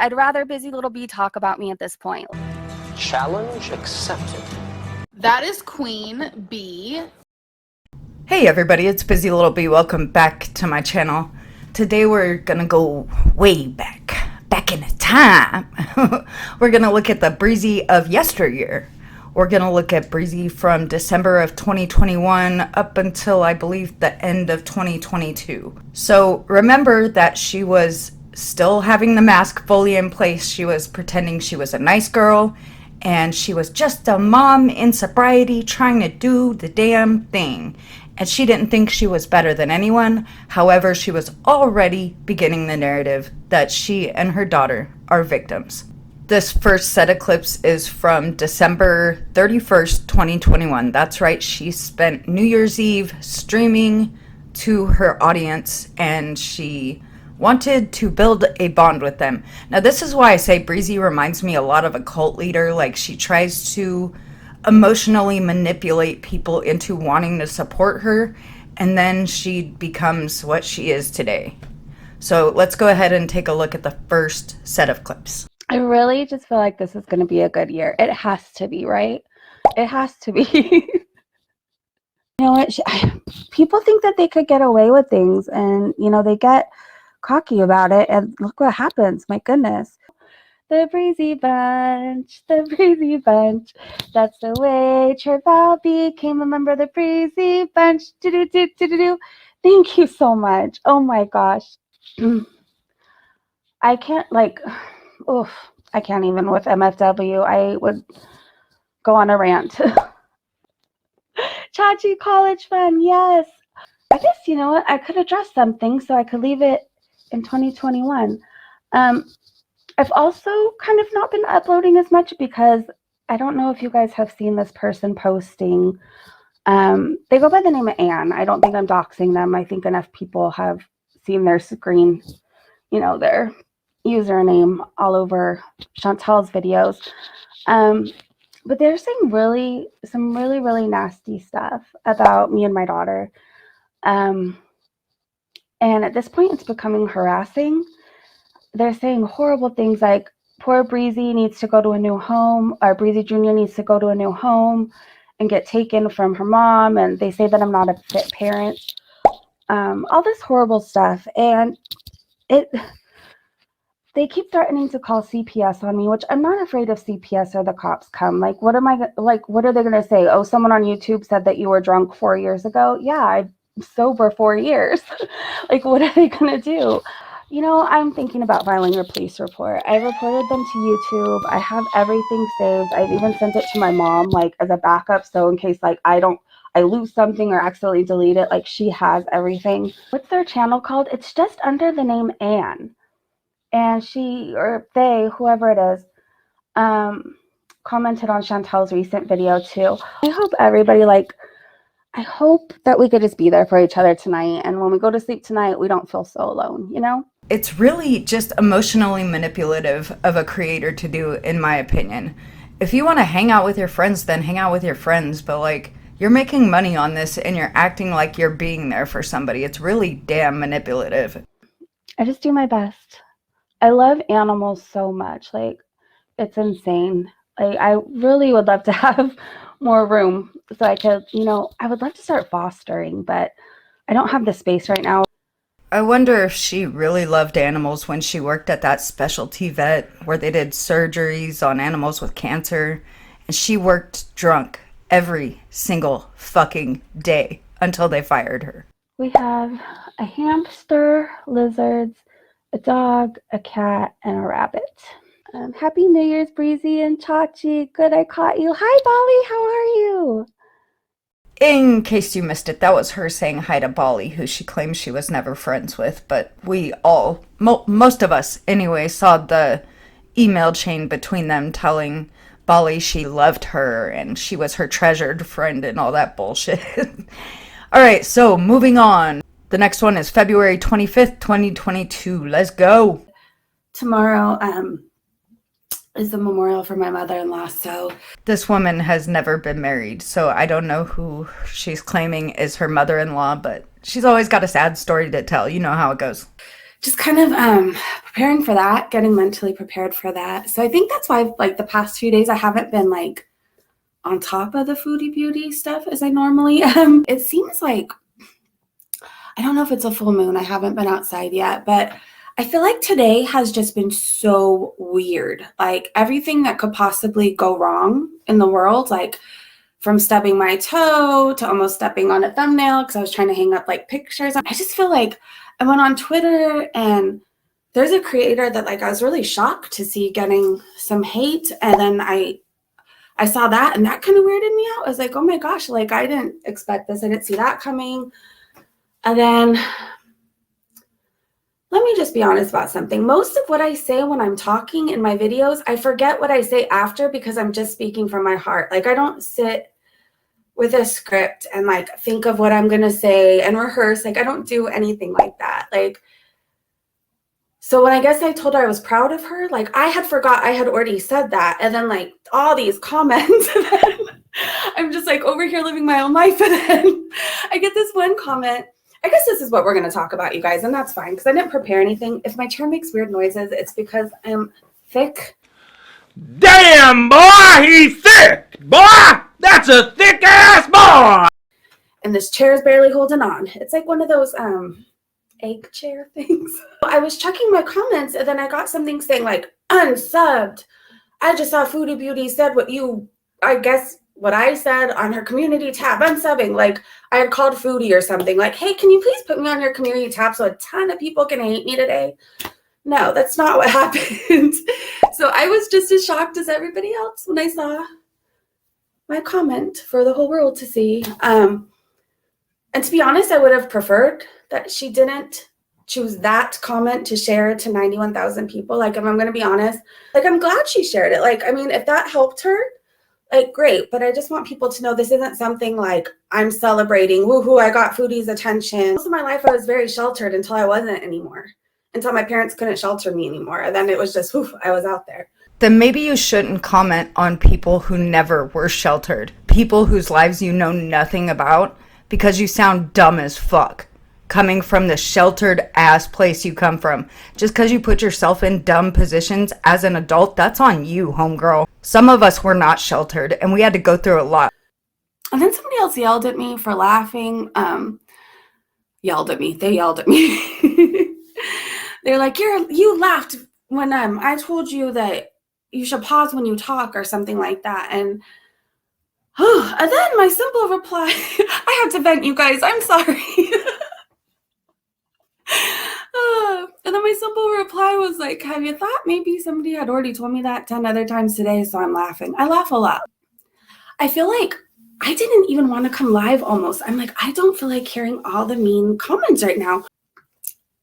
I'd rather Busy Little Bee talk about me at this point. Challenge accepted. That is Queen Bee. Hey everybody, it's Busy Little Bee. Welcome back to my channel. Today we're gonna go way back in time. We're gonna look at the Breezy of yesteryear. We're gonna look at Breezy from December of 2021 up until I believe the end of 2022. So remember that she was still having the mask fully in place. She was pretending she was a nice girl and she was just a mom in sobriety trying to do the damn thing. And she didn't think she was better than anyone. However, she was already beginning the narrative that she and her daughter are victims. This first set of clips is from December 31st, 2021. That's right, she spent New Year's Eve streaming to her audience and she wanted to build a bond with them. Now, this is why I say Breezy reminds me a lot of a cult leader. Like, she tries to emotionally manipulate people into wanting to support her, and then she becomes what she is today. So let's go ahead and take a look at the first set of clips. I really just feel like this is going to be a good year. It has to be, right? It has to be. You know what? People think that they could get away with things, and, you know, they get cocky about it, and look what happens. My goodness. The Breezy Bunch, the Breezy Bunch. That's the way Val became a member of the Breezy Bunch. Do-do-do-do-do-do. Thank you so much. Oh my gosh. I can't, like, oof, I can't even with MFW. I would go on a rant. Chachi college fun, yes. I guess, you know what, I could address something so I could leave it in 2021. I've also kind of not been uploading as much because I don't know if you guys have seen this person posting. They go by the name of Anne. I don't think I'm doxing them. I think enough people have seen their screen, you know, their username all over Chantal's videos. But they're saying some really nasty stuff about me and my daughter. And at this point, it's becoming harassing. They're saying horrible things like, poor Breezy needs to go to a new home, or Breezy Jr. needs to go to a new home and get taken from her mom. And they say that I'm not a fit parent. All this horrible stuff. And they keep threatening to call CPS on me, which I'm not afraid if CPS or the cops come. Like, what are they going to say? Oh, someone on YouTube said that you were drunk 4 years ago. Yeah, I'm sober 4 years. Like, what are they going to do? You know, I'm thinking about filing a police report. I reported them to YouTube. I have everything saved. I've even sent it to my mom, like, as a backup. So in case, like, I lose something or accidentally delete it, like, she has everything. What's their channel called? It's just under the name Anne. And she, or they, whoever it is, commented on Chantal's recent video too. I hope everybody, I hope that we could just be there for each other tonight. And when we go to sleep tonight, we don't feel so alone, you know? It's really just emotionally manipulative of a creator to do, in my opinion. If you want to hang out with your friends, then hang out with your friends. But, like, you're making money on this and you're acting like you're being there for somebody. It's really damn manipulative. I just do my best. I love animals so much. Like, it's insane. Like, I really would love to have more room so I could, you know, I would love to start fostering, but I don't have the space right now. I wonder if she really loved animals when she worked at that specialty vet where they did surgeries on animals with cancer, and she worked drunk every single fucking day until they fired her. We have a hamster, lizards, a dog, a cat, and a rabbit. Happy New Year's, Breezy and Chachi. Good, I caught you. Hi, Bali. How are you? In case you missed it, that was her saying hi to Bali, who she claims she was never friends with. But we all, most of us anyway, saw the email chain between them telling Bali she loved her and she was her treasured friend and all that bullshit. All right, so moving on. The next one is February 25th, 2022. Let's go. Tomorrow is the memorial for my mother-in-law, so... This woman has never been married, so I don't know who she's claiming is her mother-in-law, but she's always got a sad story to tell. You know how it goes. just kind of preparing for that, getting mentally prepared for that. So I think that's why like the past few days I haven't been like on top of the foodie beauty stuff as I normally am. It seems like, I don't know if it's a full moon. I haven't been outside yet, but I feel like today has just been so weird. Like everything that could possibly go wrong in the world, like from stubbing my toe to almost stepping on a thumbnail because I was trying to hang up like pictures. I just feel like I went on Twitter and there's a creator that like I was really shocked to see getting some hate. And then I saw that and that kind of weirded me out. I was like, oh my gosh, like I didn't expect this. I didn't see that coming. And then let me just be honest about something. Most of what I say when I'm talking in my videos, I forget what I say after because I'm just speaking from my heart. Like I don't sit with a script and like think of what I'm going to say and rehearse. Like I don't do anything like that. Like, so when I guess I told her I was proud of her, like I had forgot I had already said that. And then like all these comments, and then I'm just like over here living my own life. And then I get this one comment. I guess this is what we're going to talk about, you guys, and that's fine because I didn't prepare anything. If my chair makes weird noises, it's because I'm thick. Damn, boy, he's thick. Boy, that's a thick ass boy. And this chair is barely holding on. It's like one of those egg chair things. I was checking my comments and then I got something saying like unsubbed. I just saw Foodie Beauty said what you, I guess what I said on her community tab, unsubbing. Like I had called Foodie or something like, hey, can you please put me on your community tab so a ton of people can hate me today? No, that's not what happened. So I was just as shocked as everybody else when I saw my comment for the whole world to see. And to be honest, I would have preferred that she didn't choose that comment to share to 91,000 people. Like, if I'm going to be honest, like, I'm glad she shared it. Like, I mean, if that helped her, like, great. But I just want people to know this isn't something like I'm celebrating, woohoo, I got Foodie's attention. Most of my life, I was very sheltered until I wasn't anymore. Until my parents couldn't shelter me anymore. And then it was just, woof, I was out there. Then maybe you shouldn't comment on people who never were sheltered. People whose lives you know nothing about because you sound dumb as fuck. Coming from the sheltered ass place you come from. Just because you put yourself in dumb positions as an adult, that's on you, homegirl. Some of us were not sheltered and we had to go through a lot. And then somebody else yelled at me for laughing. They yelled at me. They're like, you laughed when I told you that you should pause when you talk or something like that. And then my simple reply, I had to vent, you guys, I'm sorry. And then my simple reply was like, have you thought maybe somebody had already told me that 10 other times today, so I'm laughing. I laugh a lot. I feel like I didn't even want to come live almost. I'm like, I don't feel like hearing all the mean comments right now.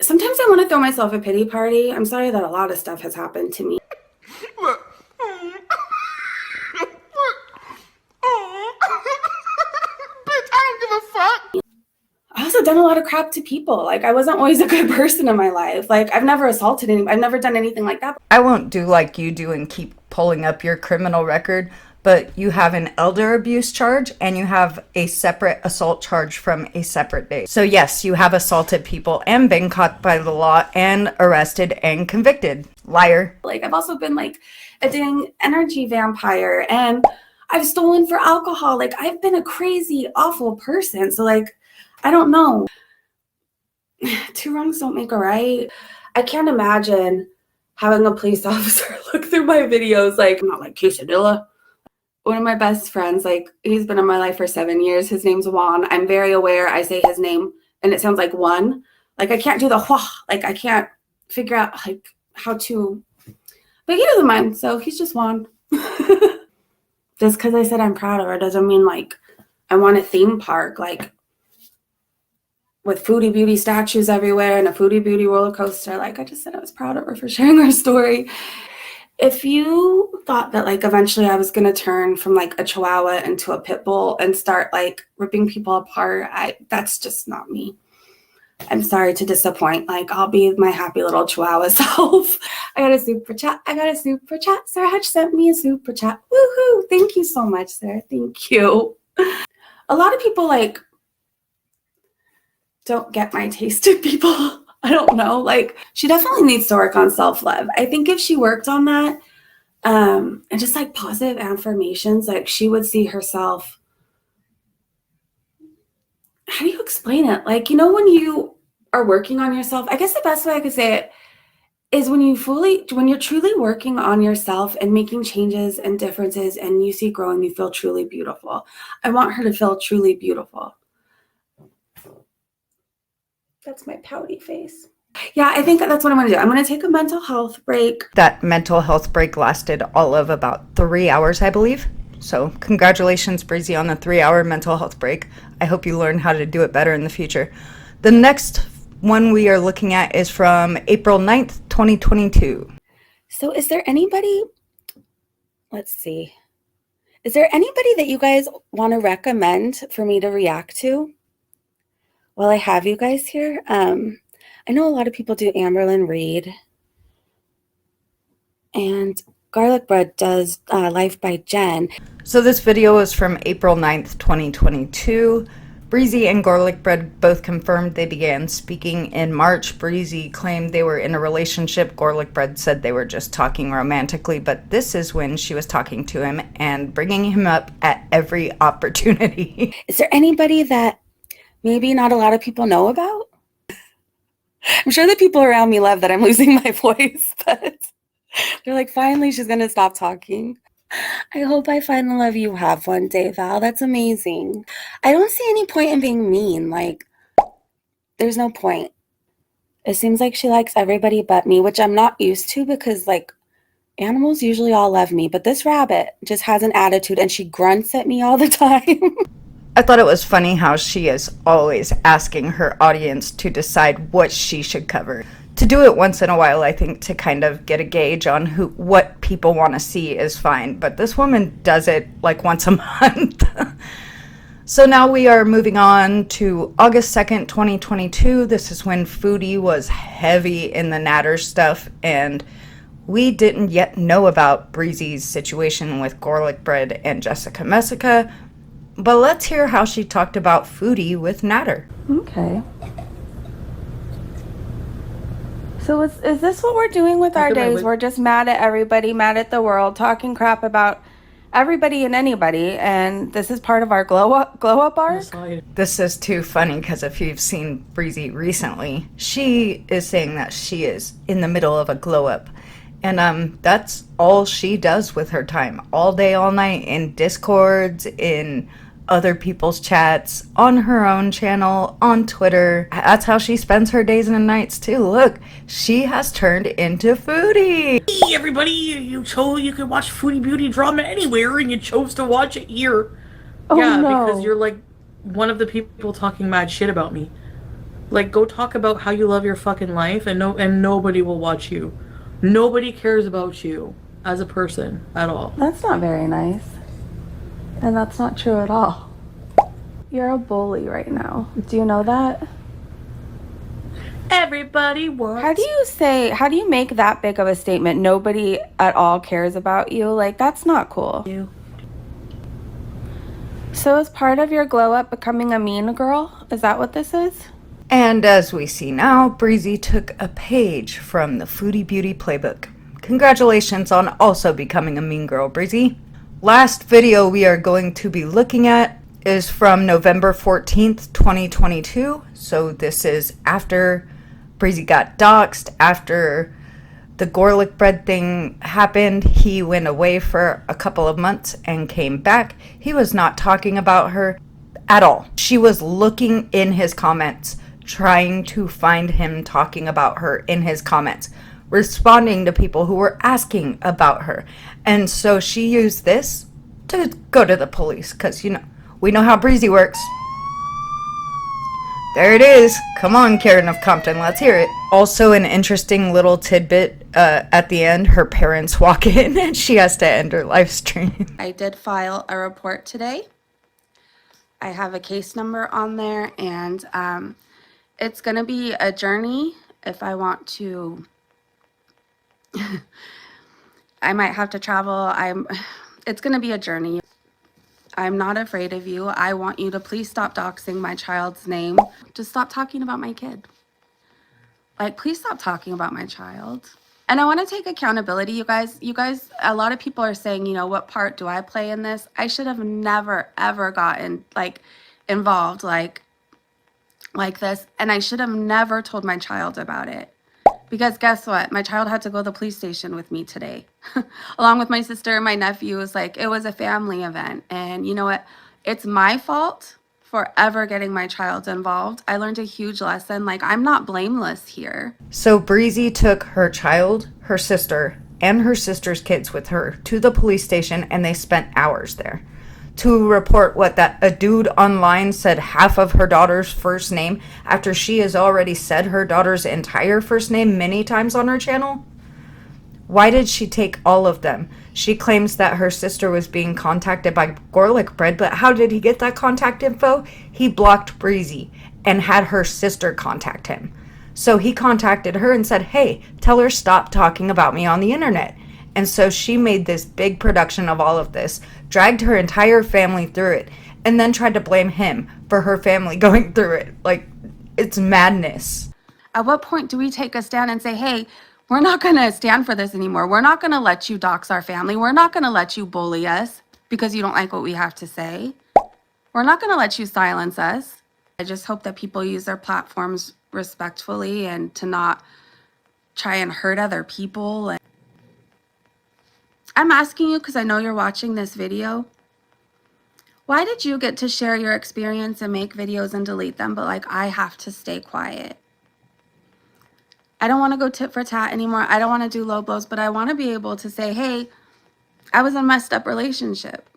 Sometimes I want to throw myself a pity party. I'm sorry that a lot of stuff has happened to me. Bitch, I don't give a fuck. I also done a lot of crap to people. Like, I wasn't always a good person in my life. Like, I've never assaulted anyone. I've never done anything like that. I won't do like you do and keep pulling up your criminal record, but you have an elder abuse charge and you have a separate assault charge from a separate date. So yes, you have assaulted people and been caught by the law and arrested and convicted. Liar. Like, I've also been like a dang energy vampire and I've stolen for alcohol. Like, I've been a crazy, awful person. So like, I don't know. Two wrongs don't make a right. I can't imagine having a police officer look through my videos like, I'm not like quesadilla. One of my best friends, like, he's been in my life for 7 years. His name's Juan. I'm very aware I say his name and it sounds like one. Like, I can't do the wah. Like, I can't figure out like how to, but he doesn't mind. So he's just Juan. Just because I said I'm proud of her doesn't mean like I want a theme park like with Foodie Beauty statues everywhere and a Foodie Beauty roller coaster. Like, I just said I was proud of her for sharing her story. If you thought that like eventually I was going to turn from like a chihuahua into a pit bull and start like ripping people apart, that's just not me. I'm sorry to disappoint. Like, I'll be my happy little chihuahua self. I got a super chat. Sarah Hutch sent me a super chat. Woohoo. Thank you so much, Sarah. Thank you. A lot of people like don't get my taste in people. I don't know. Like, she definitely needs to work on self-love. I think if she worked on that, and just like positive affirmations, like she would see herself. How do you explain it? Like, you know, when you are working on yourself, I guess the best way I could say it is when you're truly working on yourself and making changes and differences and you see growing, you feel truly beautiful. I want her to feel truly beautiful. That's my pouty face. Yeah, I think that's what I'm going to do. I'm going to take a mental health break. That mental health break lasted all of about 3 hours, I believe. So congratulations, Breezy, on the 3-hour mental health break. I hope you learn how to do it better in the future. The next one we are looking at is from April 9th, 2022. So is there anybody, let's see. Is there anybody that you guys want to recommend for me to react to? Well, I have you guys here. I know a lot of people do Amberlyn Reed. And Garlic Bread does Life by Jen. So this video is from April 9th, 2022. Breezy and Garlic Bread both confirmed they began speaking in March. Breezy claimed they were in a relationship. Garlic Bread said they were just talking romantically, but this is when she was talking to him and bringing him up at every opportunity. Is there anybody that maybe not a lot of people know about? I'm sure the people around me love that I'm losing my voice, but they're like, finally, she's going to stop talking. I hope I find the love you have one day, Val. That's amazing. I don't see any point in being mean. Like, there's no point. It seems like she likes everybody but me, which I'm not used to because, like, animals usually all love me. But this rabbit just has an attitude and she grunts at me all the time. I thought it was funny how she is always asking her audience to decide what she should cover. To do it once in a while, I think, to kind of get a gauge on what people want to see is fine. But this woman does it like once a month. So now we are moving on to August 2nd, 2022. This is when Foodie was heavy in the Natter stuff, and we didn't yet know about Breezy's situation with Garlic Bread and Jessica Messica. But let's hear how she talked about Foodie with Natter. Okay. So is this what we're doing with our days? We're just mad at everybody, mad at the world, talking crap about everybody and anybody, and this is part of our glow up arc? This is too funny because if you've seen Breezy recently, she is saying that she is in the middle of a glow up. And that's all she does with her time, all day, all night, in Discords, in other people's chats, on her own channel, on Twitter. That's how she spends her days and nights too. Look, she has turned into Foodie. Hey everybody, you can watch Foodie Beauty drama anywhere and you chose to watch it here. Oh, yeah, no. because you're like one of the people talking mad shit about me. Like, go talk about how you love your fucking life and nobody will watch you. Nobody cares about you as a person at all. That's not very nice. And that's not true at all. You're a bully right now. Do you know that? Everybody wants... How do you make that big of a statement? Nobody at all cares about you? Like, that's not cool. you. So is part of your glow up becoming a mean girl? Is that what this is? And as we see now, Breezy took a page from the Foodie Beauty playbook. Congratulations on also becoming a mean girl, Breezy. Last video we are going to be looking at is from November 14th, 2022. So this is after Breezy got doxxed, after the Garlic Bread thing happened. He went away for a couple of months and came back. He was not talking about her at all. She was looking in his comments, trying to find him talking about her in his comments, responding to people who were asking about her. And so she used this to go to the police because, you know, we know how Breezy works. There it is. Come on, Karen of Compton, let's hear it. Also an interesting little tidbit at the end, her parents walk in and she has to end her live stream. I did file a report today. I have a case number on there, and it's going to be a journey. If I want to, I might have to travel. It's going to be a journey. I'm not afraid of you. I want you to please stop doxing my child's name. Just stop talking about my kid. Like, please stop talking about my child. And I want to take accountability, you guys. You guys, a lot of people are saying, you know, what part do I play in this? I should have never, ever gotten, like, involved like this. And I should have never told my child about it. Because guess what? My child had to go to the police station with me today, along with my sister and my nephews. Like, it was a family event. And you know what? It's my fault for ever getting my child involved. I learned a huge lesson. Like, I'm not blameless here. So Breezy took her child, her sister, and her sister's kids with her to the police station, and they spent hours there to report that a dude online said half of her daughter's first name after she has already said her daughter's entire first name many times on her channel. Why did she take all of them? She claims that her sister was being contacted by Garlic Bread, but how did he get that contact info? He blocked Breezy and had her sister contact him. So he contacted her and said, hey, tell her stop talking about me on the internet. And so she made this big production of all of this, dragged her entire family through it, and then tried to blame him for her family going through it. Like, it's madness. At what point do we take a stand and say, hey, we're not going to stand for this anymore. We're not going to let you dox our family. We're not going to let you bully us because you don't like what we have to say. We're not going to let you silence us. I just hope that people use their platforms respectfully and to not try and hurt other people. I'm asking you because I know you're watching this video. Why did you get to share your experience and make videos and delete them, but like I have to stay quiet? I don't want to go tit for tat anymore. I don't want to do low blows, but I want to be able to say, hey, I was in a messed up relationship.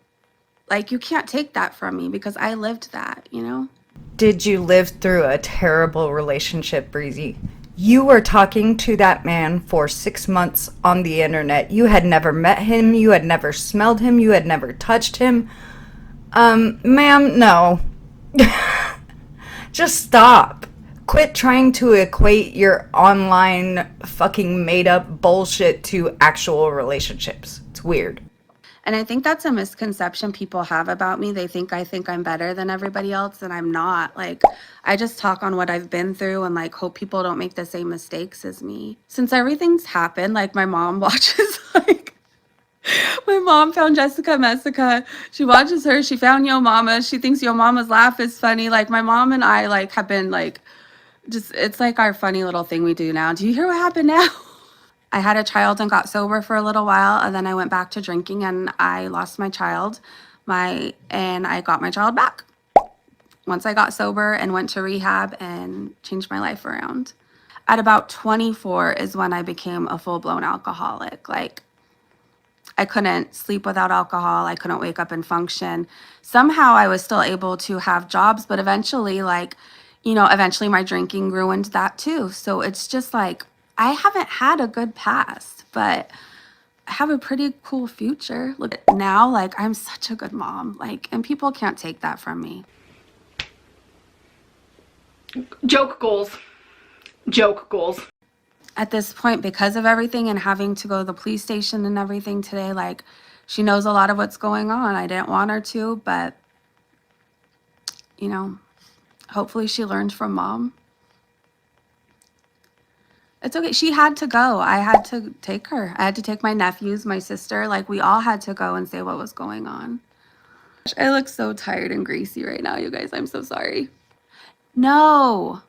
Like, you can't take that from me because I lived that, you know? Did you live through a terrible relationship, Breezy? You were talking to that man for 6 months on the internet. You had never met him. You had never smelled him. You had never touched him. Ma'am, no. Just stop. Quit trying to equate your online fucking made up bullshit to actual relationships. It's weird. And I think that's a misconception people have about me. They think I'm better than everybody else, and I'm not. Like, I just talk on what I've been through and like hope people don't make the same mistakes as me. Since everything's happened, like my mom watches like my mom found Jessica Messica. She watches her. She found Yo Mama. She thinks Yo Mama's laugh is funny. Like, my mom and I like have been like just, it's like our funny little thing we do now. Do you hear what happened now? I had a child and got sober for a little while, and then I went back to drinking and I lost my child, and I got my child back once I got sober and went to rehab and changed my life around. At about 24 is when I became a full-blown alcoholic. Like, I couldn't sleep without alcohol. I couldn't wake up and function. Somehow I was still able to have jobs, but eventually, like, you know, eventually my drinking ruined that too. So it's just like, I haven't had a good past, but I have a pretty cool future. Look at now, like, I'm such a good mom, like, and people can't take that from me. Joke goals. Joke goals. At this point, because of everything and having to go to the police station and everything today, like, she knows a lot of what's going on. I didn't want her to, but, you know, hopefully she learned from mom. It's okay. She had to go. I had to take her. I had to take my nephews, my sister. Like, we all had to go and say what was going on. I look so tired and greasy right now, you guys. I'm so sorry. No.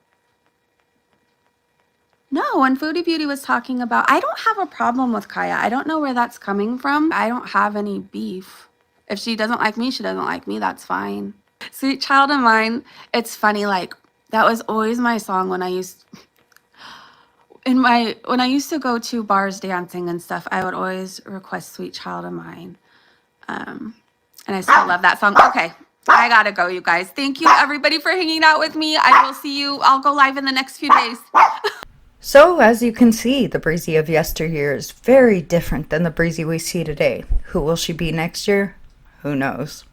No, when Foodie Beauty was talking about, I don't have a problem with Kaya. I don't know where that's coming from. I don't have any beef. If she doesn't like me, she doesn't like me. That's fine. Sweet Child of Mine. It's funny. Like, that was always my song when I used to go to bars dancing and stuff. I would always request Sweet Child of Mine. And I still love that song. Okay. I gotta go, you guys. Thank you, everybody, for hanging out with me. I will see you. I'll go live in the next few days. So, as you can see, the Breezy of yesteryear is very different than the Breezy we see today. Who will she be next year? Who knows?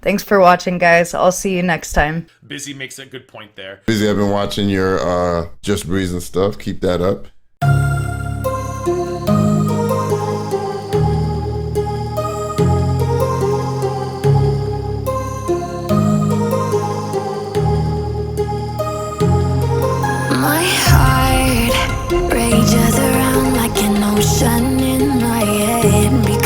Thanks for watching, guys. I'll see you next time. Bizzy makes a good point there. Bizzy, I've been watching your Just Breezin stuff. Keep that up. My heart didn't become